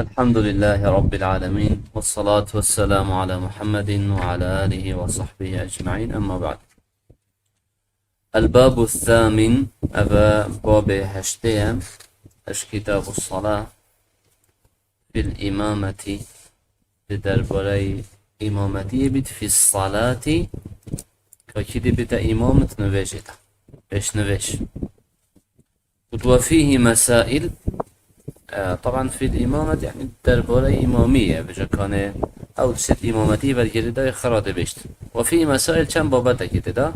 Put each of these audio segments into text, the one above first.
الحمد لله رب العالمين والصلاة والسلام على محمد وعلى آله وصحبه أجمعين، أما بعد. الباب الثامن، أبا باب هشتيا أش كتاب الصلاة في الإمامة بدربري إمامتي بد في الصلاة كده بتا إمامة نواجده إيش نواش. وفيه مسائل. طبعا في الإمامة يعني دربارة إمامية بجا كان أو ست إمامتي برجرده خراده بيشت. وفي مسائل كم بابتا كده.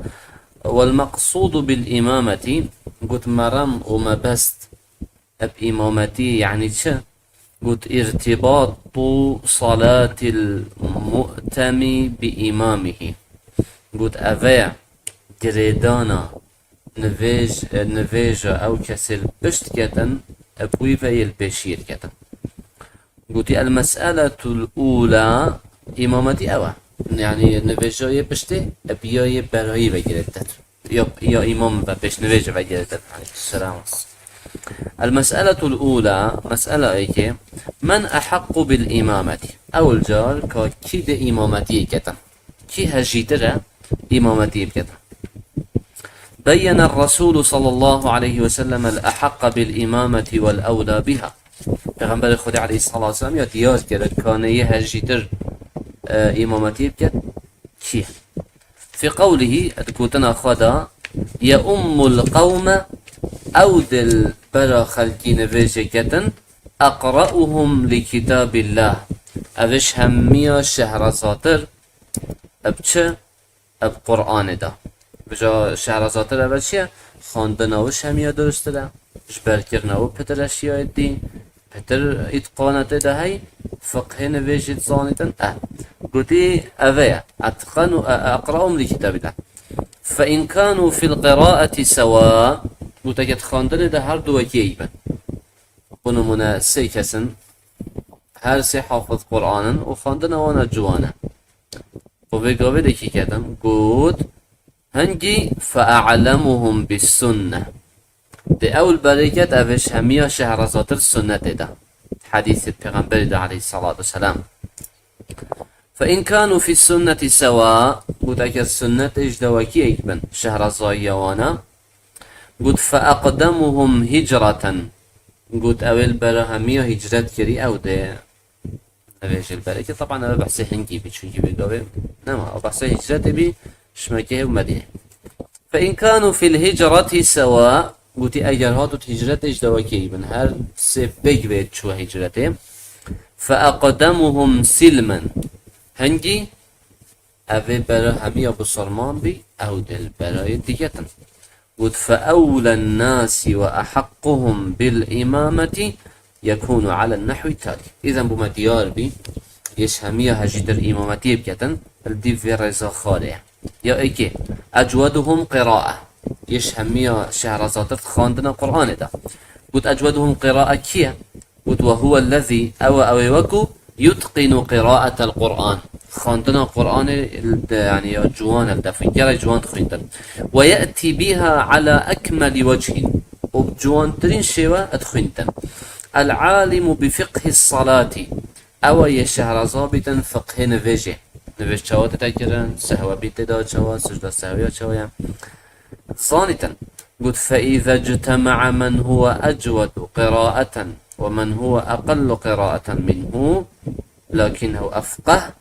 والمقصود بالإمامة قلت مرم وما بست أب إمامتي يعني شا قلت ارتباط صلاة المؤتم بإمامه. قلت أفيع جريدانا نفيج أو كسر بشت كتن أبوي في البشير كتن. قلت المسألة الأولى إمامتي أوا يعني نفيجة بشتي أبيا براي بجريدت يا إمام بش نفيجة بجريدت عليه السلام. المسألة الأولى مسألة إيكي من أحق بالإمامة. أول جار كيد إمامتي كتن كي هجيتر إمامتي كتن. بين الرسول صلى الله عليه وسلم الأحق بالإمامة والأولى بها. پیغمبر خدا عليه الصلاة والسلام يا دياز كده كان يهجيتر إمامتي بكت كيه في قوله أتكوتنا خدا يا القوم أودل برا خلقين فيجكتن أقرأهم لكتاب الله. أفش همية شهر ساتر أبتش أب قرآن ده بجا شهر ساتر أبتش خاندناوش همية درست ده جبركرناو پتر أشياء الدين پتر إتقانت ده هاي فقه نويجت زانتن قلتي أفيا أتقن أقرأهم لكتاب الله. فإن كانوا في القراءة سواء قلت خاندن ده هر دو وكيبا ونمنا سيكسن هر سي حافظ قرآن وخاندن وانا جوانا وبقابل كي كدن قلت هنجي فأعلمهم بالسنة. دي أول بركة أفش همية شهرزات السنة ده حديث البيغمبر عليه الصلاة والسلام. فإن كانوا في السنة سواء قلت أكا السنة إجدوكي إكبن شهرزات يوانا قلت فأقدمهم هجرة. قلت أول برهمية هجرة كري أو ده أفش البركة طبعا أنا بحسي هنجي بيشونجي بيقابل نما بحسي هجرة بي شمكيه ومدينة. فإن كانوا في الهجرة سواء قلت أجر هاتو هجرة إجدوكي من هر سبق بيت شو هجرته. فأقدمهم سلما هنجي أفي برهمية بصرمان بي أو دل براي ديكتن. قلت فأولى الناس وأحقهم بالإمامة يكون على النحو التالي. إذا بما ديار بي يشهمية هجدر إمامتي بكتن الدي في رزا خالي يا إيكي أجودهم قراءة يشهمية شهرزات خاندنا قرآن ده. قلت أجودهم قراءة كيا قلت وهو الذي أو وكو يتقن قراءة القرآن خاندنا قرآن يعني جوان الدفن جرى جوان خاندنا ويأتي بها على أكمل وجه وبجوان ترين شوا أدخنتن. العالم بفقه الصلاة أو يشهر ضابطا فقه نفجه نفج شوات تكرن سهوا بيت دا شوا سجد سهوية شوية صانتا. قلت فإذا اجتمع من هو أجود قراءة ومن هو أقل قراءة منه لكنه أفقه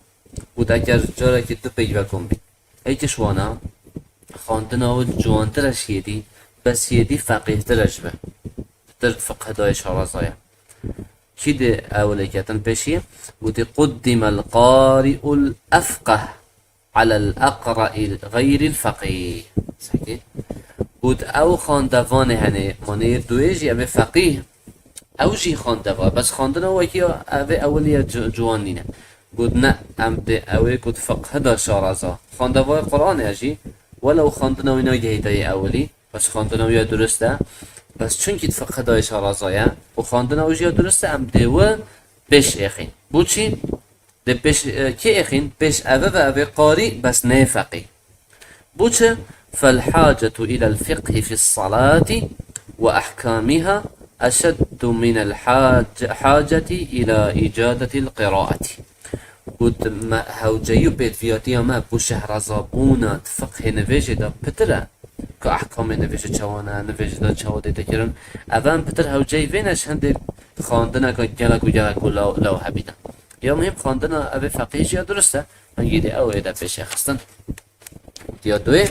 قلت أجر جارك الدبي بكم بي أي كشوانا خاندنا وجوان ترش يدي بس يدي فقيه ترجبه ترك فقه دايش هرزايا كده أوليكاتن بشي قلت قدم القارئ الأفقه على الأقرأ غير الفقيه سكي قلت أو خاندوان هني منير دويجي أبي فقيه أو جي خاندوا بس خاندنا وكي أبي أولية جوانينه قلت نا أمد أولي قلت فقه دا شارزا خاندوا القرآن أجي ولو خاندنا وينا جهيدا أولي بس خاندنا ويا درسته بس چونکی فقه دایش رازایا و خواندن اوجیا درسته ام دیو بش اخین بو چی ده بش کی اخین بش اوه و اوه قاری بس نه فقی بو چه فالحاجة إلى الفقه في الصلاة وأحكامها أشد من الحاجة إلى إجادة القراءة. قد ما هوجيو بيت فياتي ما بوشه رزابونا فقه نفيجه دا بتره كأحكام نفيجه چوانا نفيجه دا چواده تكرن اوان بتر هوجي وينش هنده خاندنا كجلق وجلق لو حبيدا يا مهم خاندنا اوه فقهش يا درسته هنگي دي اوه دا بشه خستن يا دوه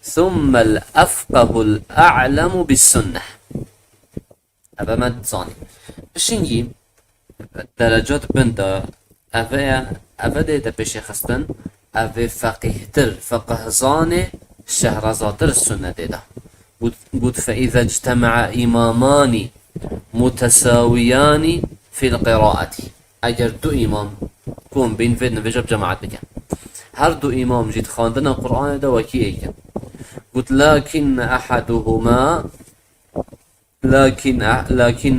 ثم الأفقه الأعلم بالسنة اوه من ثاني بشنگي درجات بنده اوه ده بشه خستن اوه فقهزان شهرزادر السنة ده قد فإذا اجتمع إمامان متساويان في القراءة اگر دو امام كون بين فيدنا بجب جماعت بكن هر دو امام جيت خاندنا قرآن ده وكي ايكن قلت لكن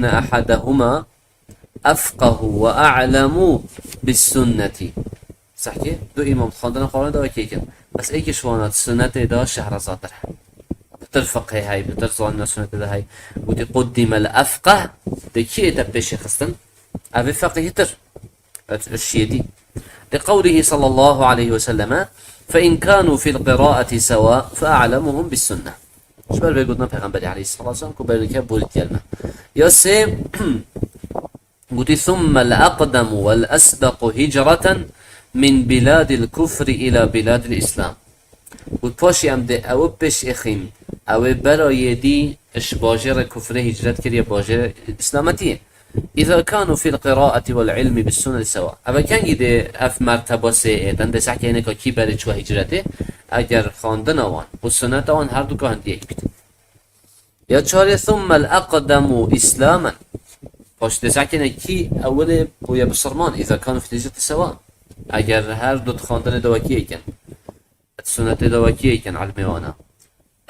أحدهما أفقه وأعلم بالسنة صح كي دو إمام خاندنا قرآن ده وكي ايكن بس ايكي شوانات السنة ده شهرزادر بتر فقه هاي بتر ظالنا سنة ده هاي ودي قدم الأفقه دي كي تبش خستن أبي فقه تر الشيدي لقوله صلى الله عليه وسلم فإن كانوا في القراءة سواء فأعلمهم بالسنة شبال بيقولنا پیغمبر عليه الصلاة والسلام كبيرك بولد كلمة يسي قلت ثم الأقدم والأسبق هجرة من بلاد الكفر إلى بلاد الإسلام قلت باشي أمده أو بش إخيم أو برای دي اش باجر كفر هجرت كريا باجر إسلامتيه إذا كانوا في القراءة والعلم بالسنة سواء أبا كان يدي أف مرتبة سيئتن ده سحكي هنكا كي برد شو هجرته أجر خاندن وان والسنة وان هر دو كهن ديك بيت يا چاره ثم الأقدم إسلاما باش ده سحكي هنكا كي أول بويا بسرمان إذا كانوا في الهجرة سواء أجر هر دو خاندن دواكي ايكن السنة دواكي ايكن علمي وانا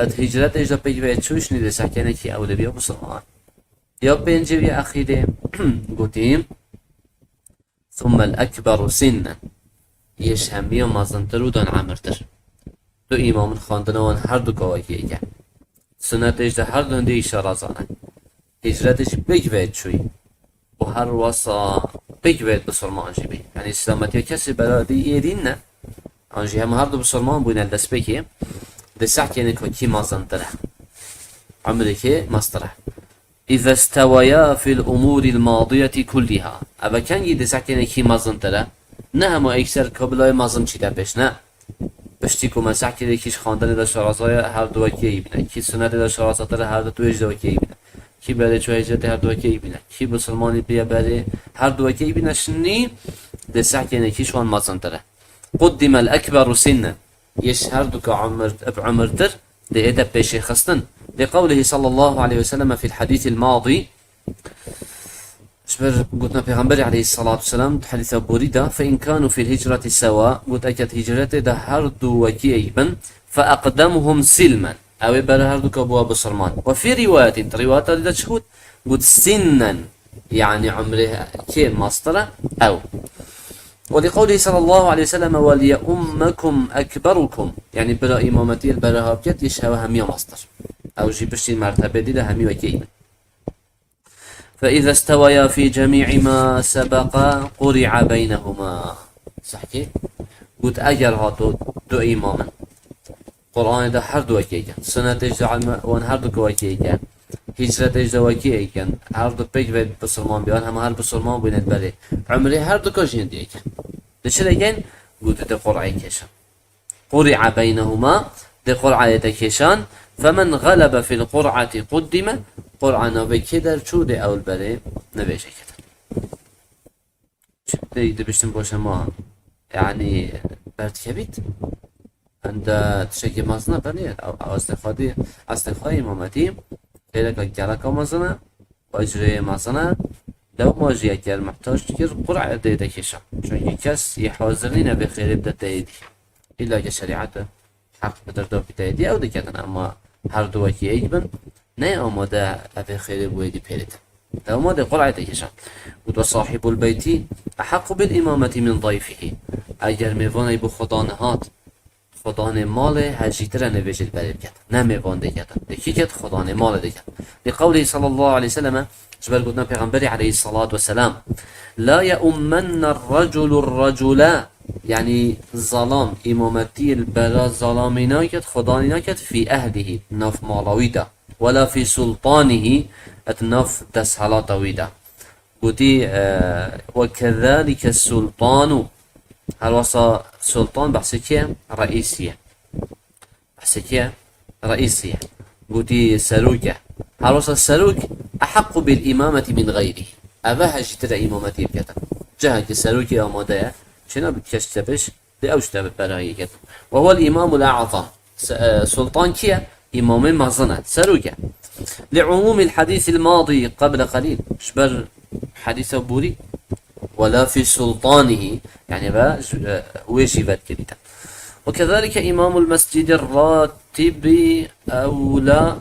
الهجرة إجا بيجوه چوش نده سحكي هنكا كي أول بيا بسرمان يا بينجي أخيري قلتيم ثم الأكبر سنا يشهم بيا مازنتر ودان عمرتر دو إمام خاندنوان هر دو قواكي ايجا سنة اجده هر دو هنده إشارة زانه هجرتش بيجوهد شوي و هر واسا بيجوهد بسرمان جيبي يعني إسلامتي كسي برادي يدين نه انجي هم هر دو بسرمان بوين الدس بكي ده سحكي انكو كي مازنتره عمري كي مستره إذا استويا في الأمور الماضية كلها أبا كان يدسعكين كي مازن ترى نهم أكثر قبلای مازن چی دبش نه بشتی که مسعکی کیش خواندن در شرازای هر دو کی بینه کی سنت در شرازات هر دو تویج دو کی بینه کی برای چویجت هر دو کی بینه کی مسلمانی بیا برای هر دو کی بینه شنی دسعکین کیش وان مازن ترى قدم الأكبر سنا يشهر دك عمر تر لإدب بشي خستن لقوله صلى الله عليه وسلم في الحديث الماضي شبر قلنا پیغمبر عليه الصلاة والسلام حديث بريدة فإن كانوا في الهجرة سواء قلت أكد هجرته ده هردو وكيئبا فأقدمهم سلما أو بل هردو كبوا بصرمان وفي رواية لدى شهود قلت سنا يعني عمره كي مصطلة أو ولقوله صلى الله عليه وسلم وليؤمكم أكبركم يعني بلا إمامتي البلا هابكت يشهوها همية مصدر أو جيبشتي المرتبة دي ده همي وكيئبا فإذا استويا في جميع ما سبق قرع بينهما صحكي قلت أجر هاتو دو إماما قرآن ده هر دو وكيئا سنة تجد وان هر دو وكيئا هجرة تجد وكيئا هر دو بيج بيت بسلمان بيان هم هر بسلمان بينت بلي عمري هر دو كوشين ديكا ليش لكن قلت ده قرعي كيشان قرع بينهما ده قرعي كيشان فمن غلب في القرعة قدم قرعة نوبي كدر شو دي أول بلي نبيش كدر ده بشتن باشا ما يعني برتكبيت عند تشكي مازنا بني أو أصدقائي إمامتي كيلك جالك مازنا وأجري مازنا لو ما جي أكير محتاج تكير قرعة ديدا كيشا شون يكس يحوزرين بخير يبدأ تايدي إلا كشريعته حق بدردو بتايدي أو دكتنا أما هر دو وكي أيبن نه آماده أبي خير بويدي بيرد آماده قرعة كيشا وصاحب البيت أحق بالإمامة من ضيفه أجر ميوان يبو خدانهات خدان مال هجيتر نوجل برد كت نه ميوان دكت دكي كت خدان مال دكت لقوله صلى الله عليه وسلم جبر قلنا پیغمبر عليه الصلاة والسلام لا يؤمن الرجل الرجل يعني ظلام إمامتي البلا ظلامي ناكت خداني ناكت في أهله ناف مالاوي دا ولا في سلطانه اتناف دسهلاته دا قلتي وكذلك السلطان هل وصى سلطان بحثك رئيسية بحثك رئيسية قلتي سلوكة هل وصى السلوك أحق بالإمامة من غيره أباها جتر إمامتي بكتا جهك السلوكي أو مدايا شنو بتكشتبش لأوشتب براهي وهو الإمام الأعظم سلطان كيا إمام مغزنة سلوكة لعموم الحديث الماضي قبل قليل شبر حديث بوري ولا في سلطانه يعني با ويجبات كده وكذلك إمام المسجد الراتب أولى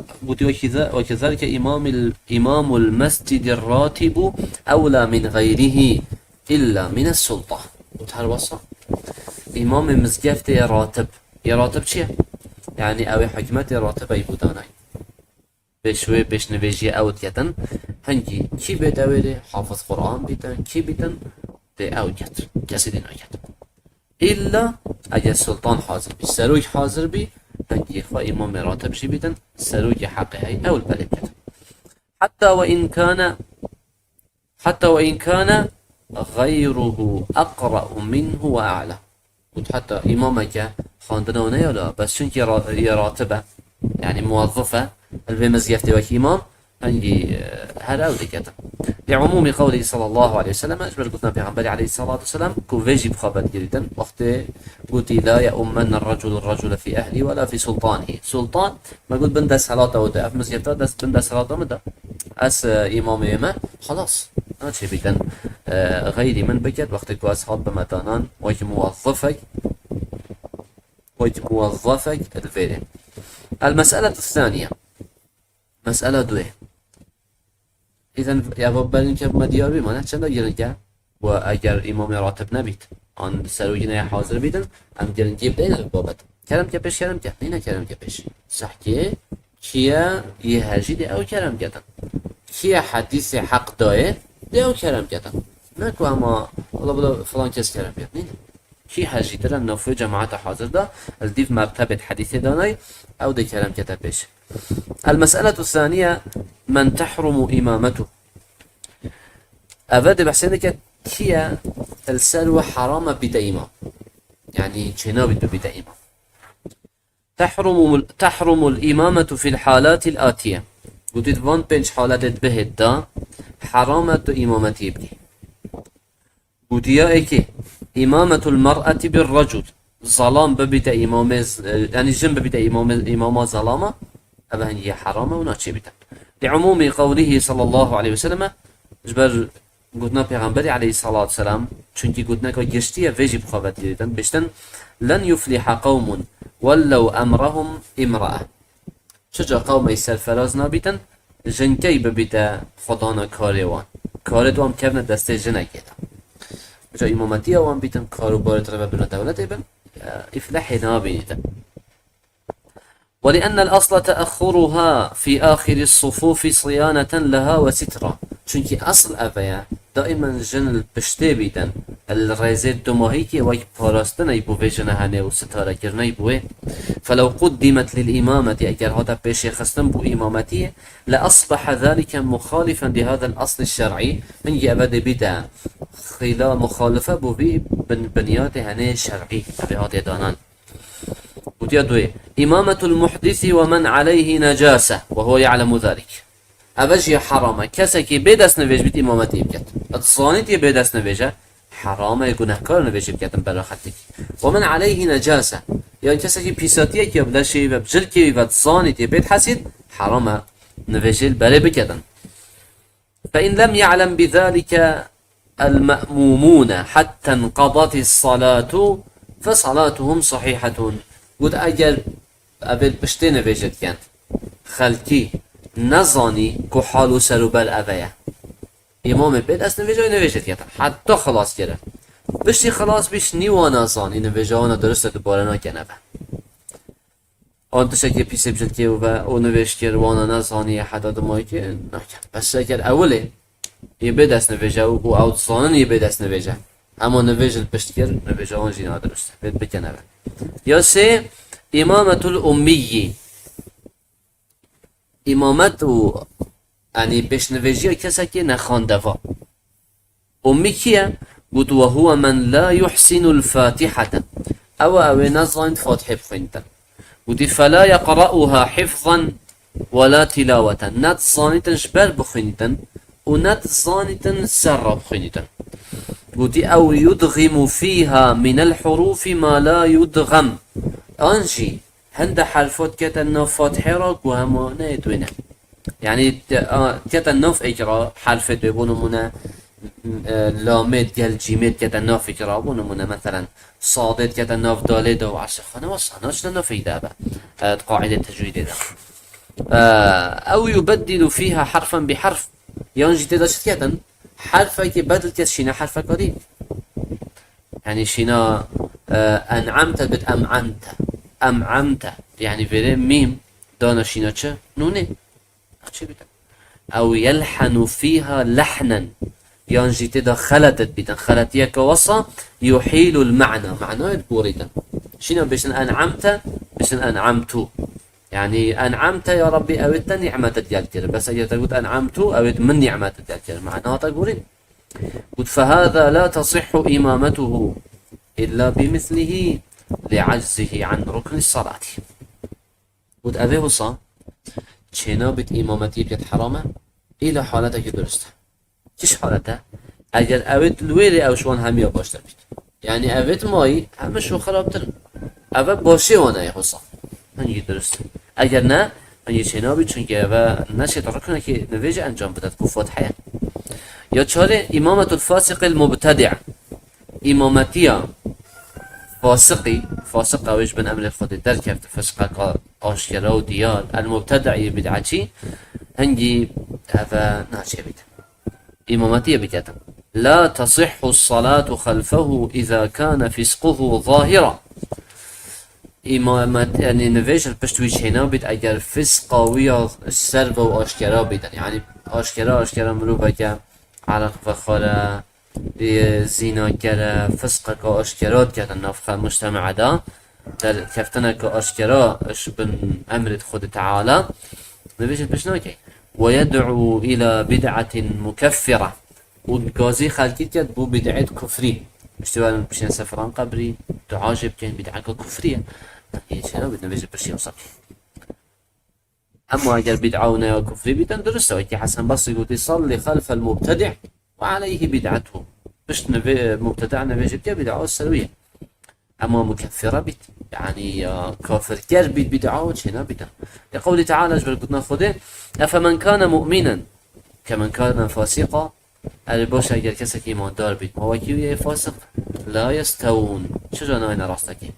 وكذلك إمام المسجد الراتب أولى من غيره إلا من السلطة وتهر وصا إمام المسجد يراتب شيء يعني أو حكمة راتب يبوداناي بشوي بش نبيجي أوت يتن هنجي كي بدأوله حافظ قرآن بيتن كي بيتن دي أوت يت كسيدين أوت إلا أجل السلطان حاضر بي سلوك حاضر بي هنجي إخوة إمام راتب شي بيتن سلوك حقي هاي أو البلد بيتن حتى وإن كان غيره أقرأ منه وأعلى وحتى إمامك خاندنا ونيولا بس شنك يراتبه يعني موظفة الفي مزيفتي وك إمام هنجي هذا ذكرته لعموم قوله صلى الله عليه وسلم أجبر قلنا بيغنبري عليه الصلاة والسلام كوفيجي بخبر جدا وقت قلت لا يؤمن الرجل في أهله ولا في سلطانه سلطان ما قلت بندس صلاته وده في مزيفته دس بندس صلاته مده أس إمام يما خلاص ناتشي بيتن غيري من بكت وقت كو أصحاب بمتانان وك موظفك الفيري المسألة الثانية مسألة دوه إذن يا بابا که مدیار بیمانه چند گرنگه و اگر امام راتب نبید آن سروجینه حاضر بیدن هم گرنگی بدین بابت کرم که پیش کرم که نه کرم که پیش صحکه کیا یه هجید او کرم کردن کیا حدیث حق داره او کرم کردن نکو اما والله بلا فلان کس کرم کرد نه کی هجید در نفوی جماعت حاضر ده الدیف مرتبط حدیث دانای او ده کرم کردن پیش المسألة الثانية من تحرم إمامته أبدا بحسنك كيا السلوى حرام بدا إمام يعني جناب بدا إمام تحرم الإمامة في الحالات الآتية قلت فان بنش حالات بهد دا حرامة إمامتي بني قلت يا إيكي إمامة المرأة بالرجل ظلام ببدا إمام يعني جنب بدا إمام ظلامة أبا هي حرامة وناتشي بدا لعموم قوله صلى الله عليه وسلم جبر قلنا پیغمبر عليه الصلاة والسلام چونكي قلنا كو جشتية فيجي بخوابت جريدن بشتن لن يفلح قوم ولو أمرهم امرأة شجا قوم يسر فراز نابيتن جنكي ببدا خدانا كاريوان كاردوام كرنا دسته جنه كده جا امامتي اوان بيتن كارو بارد ربا بنا دولت ابن افلح نابيتن ولأن الأصل تأخرها في آخر الصفوف صيانة لها وسترا چونكي أصل أبايا دائما جن البشتي بيدن الرزيد دماهيكي ويك باراستن يبو في جنهانه وستارة كرنا يبوه فلو قدمت للإمامة أجر هذا بيشي خستن بو إمامتي لأصبح ذلك مخالفا لهذا الأصل الشرعي من يأبد بدا خلال مخالفة بو في بنيات هنه الشرعي بهذا دانان وتيادوه إمامة المحدث ومن عليه نجاسة وهو يعلم ذلك أبجي حرامة كسكي بيدس نويج بيت إمامتي بكت اتصانيتي بيدس نويجة حرامة يقنهكار نويج بكت براختك ومن عليه نجاسة يعني كسكي بيساتيه كي بلاشي وبجلكي وتصانيتي بيت حسد حرامة نويجل بري بكتن فإن لم يعلم بذلك المأمومون حتى انقضت الصلاة فصلاتهم صحيحة قد أجل أبل بشتي نويجت كانت خلقي نزانی که حالو سرو بر اوه امام بید از نویجه نویجت کردن حتی خلاص کرد بشتی خلاص بیش نیوان نزانی نویجه آنها درست دوباره نکنه آن تشکی پیش بجد که و نوشت کرد وانا نزانی حتی دمایی که نکرد. بس اگر اوله یه به دست نویجه و اوت زانن یه به دست نویجه. اما نویجه پشت کرد نویجه آن جینا درسته. بید بکنه. یا سه امامت الامیی. امامت و یعنی پیش نویجه کسی که نخوانده و امی کیه؟ بود و هو من لا يحسن الفاتحة او نزان فاتحه بخوينتا ودي فلا يقرأها حفظا ولا تلاوة نت صانتا شبر بخوينتا ونت صانتا سر بخوينتا ودي او يدغم فيها من الحروف ما لا يدغم انجي هند حرفات كتا فاتحه را وهمانه يدوينه يعني كتا نوف اجرا حرفت ببونمونه لامد ديال جيميت كتا نوف اجرا بونمونه مثلا صادت كتا نوف دالد وعشر خانه وصاناش لنا في دابا قاعدة تجويد ده او يبدل فيها حرفا بحرف ينجي تداشت كتا حرفا كي بدل كشينا حرفا قريب يعني شينا انعمت بت امعمت يعني في ميم دانا شينا چه نونه او يلحن فيها لحنا ينجي تدا خلطت بيتن خلطية كوصا يحيل المعنى معناه يتبوريدا شنو بيشن أنعمت بيشن أنعمتو يعني أنعمت يا ربي أويت نعمة ديالك بس أجي تقول أنعمتو أويت من نعمة ديالك معناه تقولين قلت فهذا لا تصح إمامته إلا بمثله لعجزه عن ركن الصلاة قلت أبيه وصا چنا بيت إمامتي بيت حرامه إلى حالتك درسته چش حالته؟ اگر اوید لویری اوشوان همیا باشتر بید یعنی اوید مایی همه شو خرابتر اوید باشه وانه حسا هنگی درسته اگر نه هنگی چنا بید چون که اوید نشید رکنه که نویج انجام بدد کفات حیه یا چاره امامت الفاسق المبتدع امامتی فاسق اویش بن امر خود در کرد فسق آشکرا و دیار المبتدعی بدعچی هنگی اوید ناچه بید إمامتية بكاتا لا تصح الصلاة خلفه إذا كان فسقه ظاهرا إمامت يعني نفيش البشتويش هنا بيت أجر فسقاوية السربة وأشكرا بيتا يعني أشكرا مروبا كا عرق فخارا زينا كرا فسقك أشكرات كاتا نفخ مجتمع دا در كفتنك أشكرا اش بن أمر خود تعالى نفيش البشتويش ويدعو إلى بدعة مكفرة والقاضي خالكي كد بو بدعة كفري اشتبال بشين سفران قبري تعاجب كان بدعة كفرية هي شنو بدنا بيجي برشي وصل أما أجر بدعة كفري بدنا درسته وكي حسن بصري يقول يصلي خلف المبتدع وعليه بدعته مش مبتدع نبيجي بدعة السلوية أما مكفرة بيت يعني كافر كر بيت بدعة وشنا بدعة لقول تعالى جبر قلنا خده أفمن كان مؤمنا كمن كان فاسقا الباش اگر کسی که ایمان دار بید مواکیوی فاسق لا يستوون چجا ناین راستکی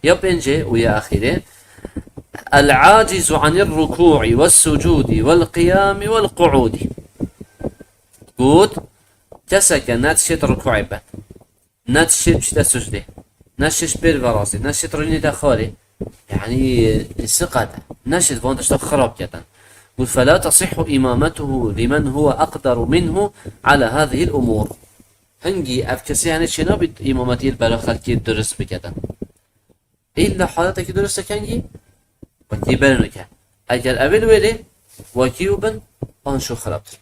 یا پنجه و یا اخیره العاجز عن الركوع والسجود والقيام والقعود قود کسی که نتشت رکوع بد نتشت بشت سجده نشش بير فراسي نشت رني دخالي يعني سقط نشت فانتش خراب جدا قل فلا تصح إمامته لمن هو أقدر منه على هذه الأمور هنجي أفكسي يعني شنو بد إمامتي البلاغة كي درس بكذا إلا حالتك درس كنجي وكي برنك أجل أبل ويلي وكيوبن أنشو خرابت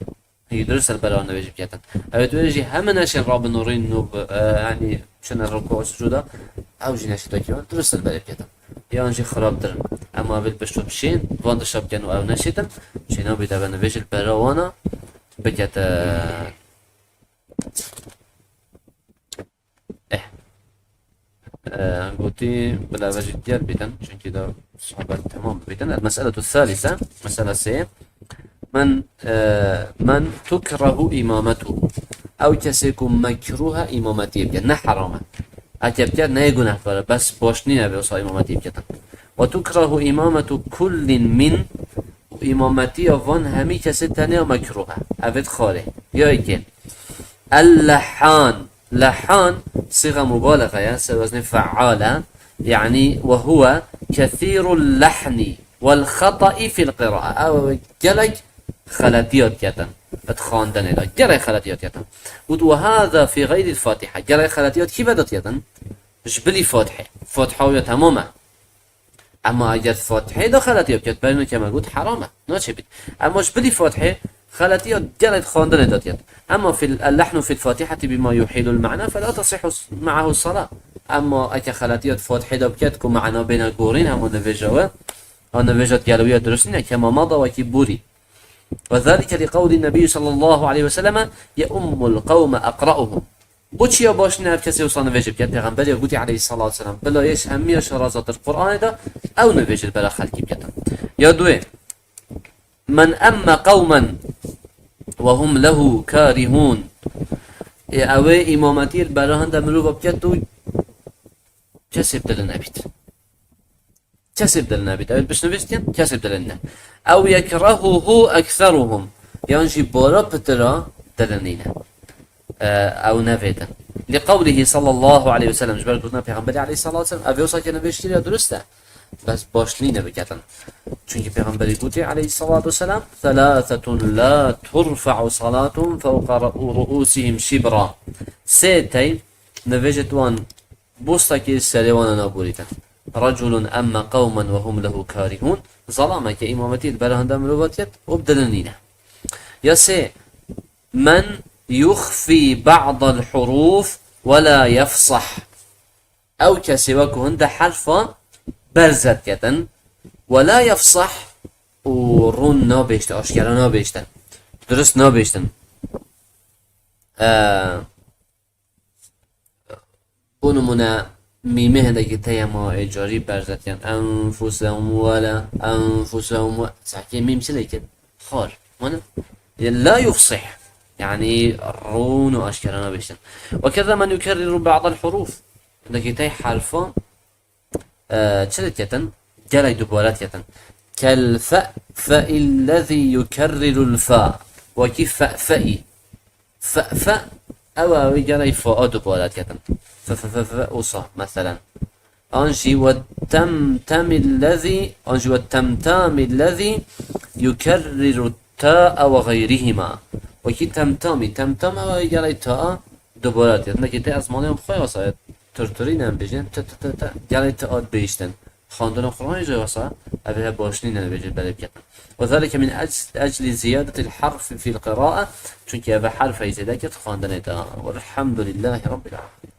هي درس البلاغة نبيج بكذا أبد ويجي هم نشن راب نورين نوب يعني شن الركوع والسجود أو جي نشي تاكيون درس البلاغة بكذا یا انجی خراب درن اما اول بشتو بشین وان دشاب کنو او نشیدم شینا بیده به نویش البراوانا بگت قلتي بلا وجه ديال بيتن عشان كده صحبة تمام بيتن. المسألة الثالثة مسألة سي من تكره إمامته أو كسيكم مكروه إمامتي بجد حرامه أكبر نه گناه کاره بس باشنی نبی واسه امامتی بکتن و تکره امامت کل من امامتی وان همی کسی تنه مکروه اوید خاره یا اینکه اللحان صيغة مبالغة يا وزن فعالة يعني وهو كثير اللحن والخطأ في القراءة أو جلج خلطيات كتن اتخاندن إلى جلج خلطيات كتن وهذا في غير الفاتحة جلج خلطيات كيف بدت يتن جبلي فاتحة تماما اما اگر فاتحه داخلت یاد برای که ما حرامه ناچه بید اما جبلي فاتحه خلطيات جلد خواندن داديات اما في اللحن في الفاتحه بما يحيل المعنى فلا تصح معه الصلاه اما اگه خلطيات فاتحه دابكت کو معنا بين گورین هم نوجاوه آن نوجات گلویات درست نه كما مضى وكي بوري وذلك لقول النبي صلى الله عليه وسلم يؤم القوم اقرأهم بوچیا باش نه کسی وصل نوجب کرد پیغمبر یا گوتی علیه الصلاه والسلام بلایش همیه شرازات القرآن دا او نوجل برای خلقی بکردن یا دوه من اما قوما وهم له كارهون او امامتی برای هنده مروب بکرد و کسی بدل نبید کسی بدل نبید اول بش نوشتیم کسی بدل نه او یکرهه اکثرهم یعنی بارا پترا دلنینه او نفيدا لقوله صلى الله عليه وسلم جبر قلنا پیغمبر عليه الصلاه والسلام اویوسا که نوشتی یا درسته بس باشلی نبکتن چونکه پیغمبری گوتی عليه الصلاه والسلام ثلاثه لا ترفع صلاتهم فوق رؤوسهم شبرا سيتي نوجتوان بوستا که سریوان نابوریتن رجل اما قوما وهم له كارهون ظلامه که امامتی برهنده مرواتیت وبدلنینه یا سه من يخفي بعض الحروف ولا يفصح او كسواك هند حرفا برزت كتن ولا يفصح ورون نابشت اشكال نابشتن درست نابشتن بونمنا ميمه هندك تيما اجاري برزت يعني انفسهم ولا انفسهم صحكي ميم سليك خار وانا لا يفصح يعني رون واشكالنا بيشتن وكذا من يكرر بعض الحروف عندك تاي حرفا تشلت يتن جلي دبولات يتن كالفاء الذي يكرر الفاء وكيف فأفئي فأفأ او جلي فاء دبولات يتن فأوصى مثلا انجي والتمتم الذي يكرر التاء وغيرهما وكي تمتم او يجري تاء دوبارات يعني كي از مانم خوي واسه ترتري نم بجن تا جري تاء بيشتن خواندن قرآن جای واسه اوه باشنی نبیجه بله بکتن وذلك من أجل زيادة الحرف في القراءة چونك اوه حرف زیاده کت خواندن دا والحمد لله رب العالمين.